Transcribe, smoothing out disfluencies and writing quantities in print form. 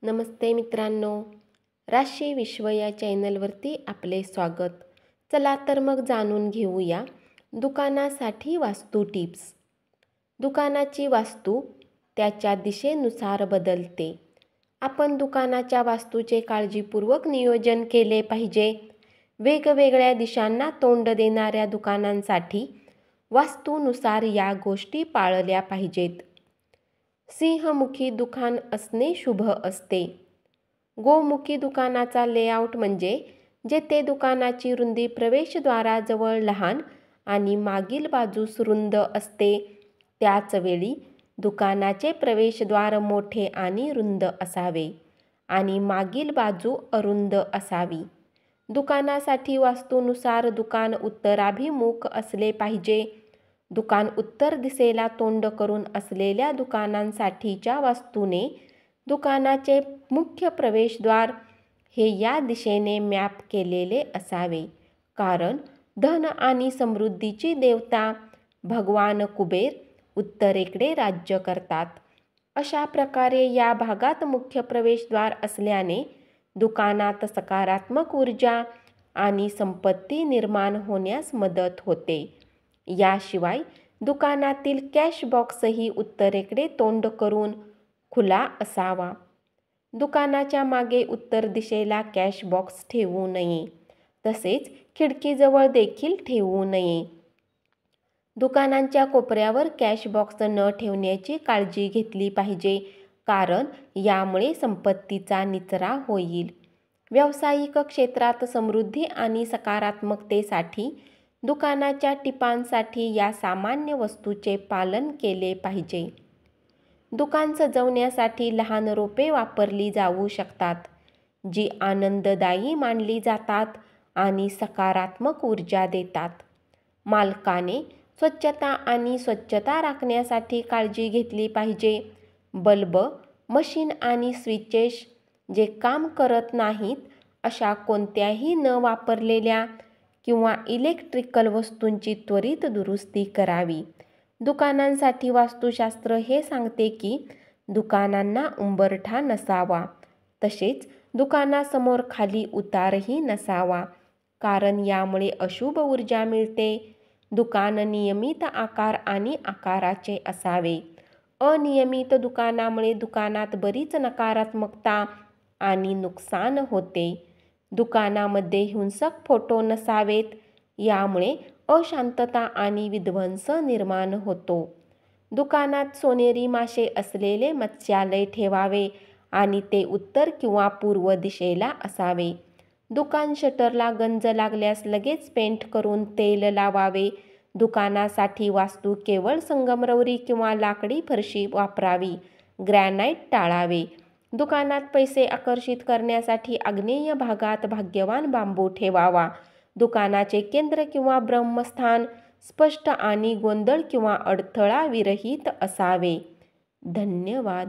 नमस्ते मित्रांनो, राशी विश्व या चॅनलवरती आपले स्वागत. चला तर मग जाणून घेऊया दुकानासाठी वास्तू टिप्स. दुकानाची वास्तू त्याच्या दिशेनुसार बदलते. आपण दुकानाच्या वास्तूचे काळजीपूर्वक नियोजन केले पाहिजे. वेगवेगळ्या दिशांना तोंड देणाऱ्या दुकानांसाठी वास्तूनुसार या गोष्टी पाळल्या पाहिजेत. सिंहमुखी दुकान असणे शुभ असते. गोमुखी दुकानाचा लेआउट म्हणजे जेथे दुकानाची रुंदी प्रवेशद्वाराजवळ लहान आणि मागील बाजूस रुंद असते, त्याच वेळी दुकानाचे प्रवेशद्वार मोठे आणि रुंद असावे आणि मागील बाजू अरुंद असावी. दुकानासाठी वास्तूनुसार दुकान उत्तराभिमुख असले पाहिजे. दुकान उत्तर दिशेला तोंड करून असलेल्या दुकानांसाठीच्या वास्तूने दुकानाचे मुख्य प्रवेशद्वार हे या दिशेने मॅप केलेले असावे, कारण धन आणि समृद्धीची देवता भगवान कुबेर उत्तरेकडे राज्य करतात. अशा प्रकारे या भागात मुख्य प्रवेशद्वार असल्याने दुकानात सकारात्मक ऊर्जा आणि संपत्ती निर्माण होण्यास मदत होते. याशिवाय दुकानातील कॅश बॉक्सही उत्तरेकडे तोंड करून खुला असावा. दुकानाच्या मागे उत्तर दिशेला कॅश बॉक्स ठेवू नये, तसेच खिडकीजवळ देखील ठेवू नये. दुकानांच्या कोपऱ्यावर कॅश बॉक्स न ठेवण्याची काळजी घेतली पाहिजे, कारण यामुळे संपत्तीचा निचरा होईल. व्यावसायिक क्षेत्रात समृद्धी आणि सकारात्मकतेसाठी दुकानाच्या टिपांसाठी या सामान्य वस्तूचे पालन केले पाहिजे. दुकान सजवण्यासाठी लहान रोपे वापरली जाऊ शकतात, जी आनंददायी मानली जातात आणि सकारात्मक ऊर्जा देतात. मालकाने स्वच्छता आणि स्वच्छता राखण्यासाठी काळजी घेतली पाहिजे. बल्ब, मशीन आणि स्विचेस जे काम करत नाहीत अशा कोणत्याही न वापरलेल्या किंवा इलेक्ट्रिकल वस्तूंची त्वरित दुरुस्ती करावी. दुकानांसाठी वास्तुशास्त्र हे सांगते की दुकानांना उंबरठा नसावा, तसेच दुकानासमोर खाली उतारही नसावा, कारण यामुळे अशुभ ऊर्जा मिळते. दुकान नियमित आकार आणि आकाराचे असावे. अनियमित दुकानामुळे दुकानात बरीच नकारात्मकता आणि नुकसान होते. दुकानामध्ये हिंसक फोटो नसावेत, यामुळे अशांतता आणि विध्वंस निर्माण होतो. दुकानात सोनेरी मासे असलेले मत्स्यालय ठेवावे आणि ते उत्तर किंवा पूर्व दिशेला असावे. दुकान शटरला गंज लागल्यास लगेच पेंट करून तेल लावावे. दुकानासाठी वास्तू केवळ संगमरवरी किंवा लाकडी फरशी वापरावी. ग्रॅनाइट टाळावे. दुकानात पैसे आकर्षित करण्यासाठी आग्नेय भागात भाग्यवान बांबू ठेवावा. दुकानाचे केंद्र किंवा ब्रह्मस्थान स्पष्ट आणि गोंधळ किंवा अडथळा विरहित असावे. धन्यवाद.